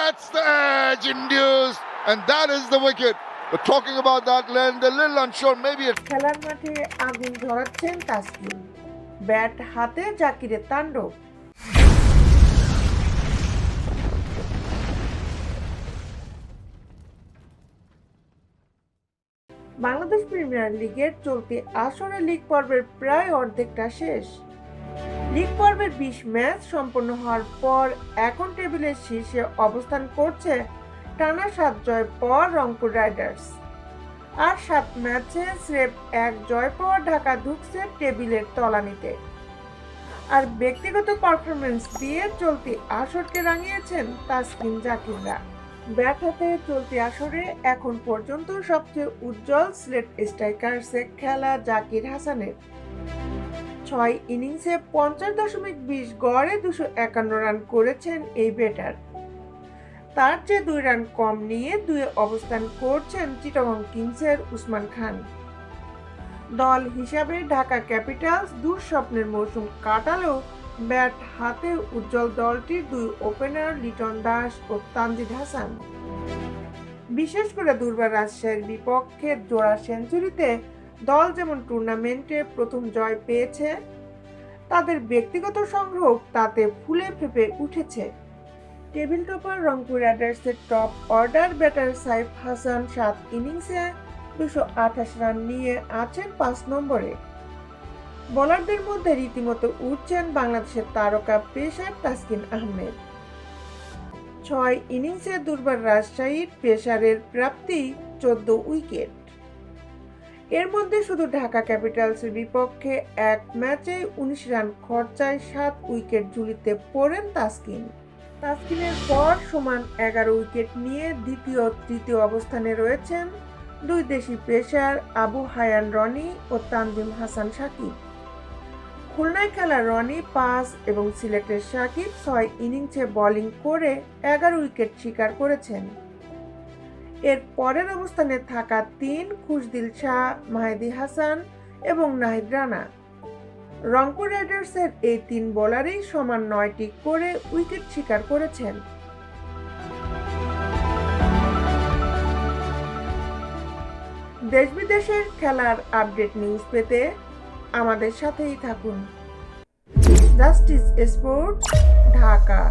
That's the edge induced, and that is the wicket. But talking about that, Len, they're a little unsure. Maybe it's খেলার মাঠে আগুন ধরাচ্ছেন Taskin, bat হাতে জাকিরের তাণ্ডব। Bangladesh premier লিগের চলতি আসরে লিগ পর্বের প্রায় অর্ধেকটা শেষ। লিগ পর্বের 20 ম্যাচ সম্পন্ন হওয়ার পর এখন টেবিলের শীর্ষে অবস্থান করছে টানা 7 জয় পর রংপুর রাইডার্স। আর 7 ম্যাচে স্রেফ 1 জয় পর ঢাকা ঢুকছে টেবিলের তলানিতে। আর ব্যক্তিগত পারফরমেন্স দিয়ে চলতি আসরকে রাঙিয়েছেন তাসকিন জাকিররা। ব্যাট হাতে চলতি আসরে এখন পর্যন্ত সবচেয়ে উজ্জ্বল সিলেট স্ট্রাইকার্সে খেলা জাকির হাসানের। 6 ইনিংসে 50.20 গড়ে 251 রান করেছেন এই ব্যাটার। তার চেয়ে 2 রান কম নিয়ে 2-এ অবস্থান করছেন চিটাগং কিংসের উসমান খান। দল হিসাবে ঢাকা ক্যাপিটালস দুঃস্বপ্নের মৌসুম কাটালেও ব্যাট হাতে উজ্জ্বল দলটির 2 ওপেনার লিটন দাস ও তানজিদ হাসান। বিশেষ করে দুর্বার রাজশাহীর বিপক্ষে জোড়া সেঞ্চুরিতে দল যেমন টুর্নামেন্টে প্রথম জয় পেয়েছে, তাদের ব্যক্তিগত সংগ্রহ তাতে ফুলে ফেঁপে উঠেছে। টেবিল টপার রংপুর রাইডার্সের top order batter Saif Hasan 7 ইনিংসে 228 রান নিয়ে আছেন 5 নম্বরে। বোলারদের মধ্যে রীতিমতো উঠছেন বাংলাদেশের তারকা পেসার তাসকিন আহমেদ। 6 ইনিংসে দুর্বার রাজশাহীর পেসারের প্রাপ্তি 14 উইকেট। এর মধ্যে শুধু ঢাকা ক্যাপিটালসের বিপক্ষে 1 ম্যাচে 19 রান খরচায় 7 উইকেট ঝুলিতে পড়েন তাসকিন। তাসকিনের পর সমান 11 উইকেট নিয়ে দ্বিতীয় তৃতীয় অবস্থানে রয়েছেন 2 দেশি পেসার আবু হায়ান রনি ও তানজিম হাসান সাকিব। খুলনায় খেলা রনি 5 এবং সিলেটের সাকিব 6 ইনিংসে বোলিং করে 11 উইকেট শিকার করেছেন। এর পরের অবস্থানে থাকা 3 খুশদিল শাহ, মাহেদী হাসান এবং নাহিদ রানা। রংপুর রাইডার্সের এই 3 বোলারই সমান 9টি করে উইকেট শিকার করেছেন। দেশ বিদেশের খেলার আপডেট নিউজ পেতে আমাদের সাথেই থাকুন। Justice sports, Dhaka.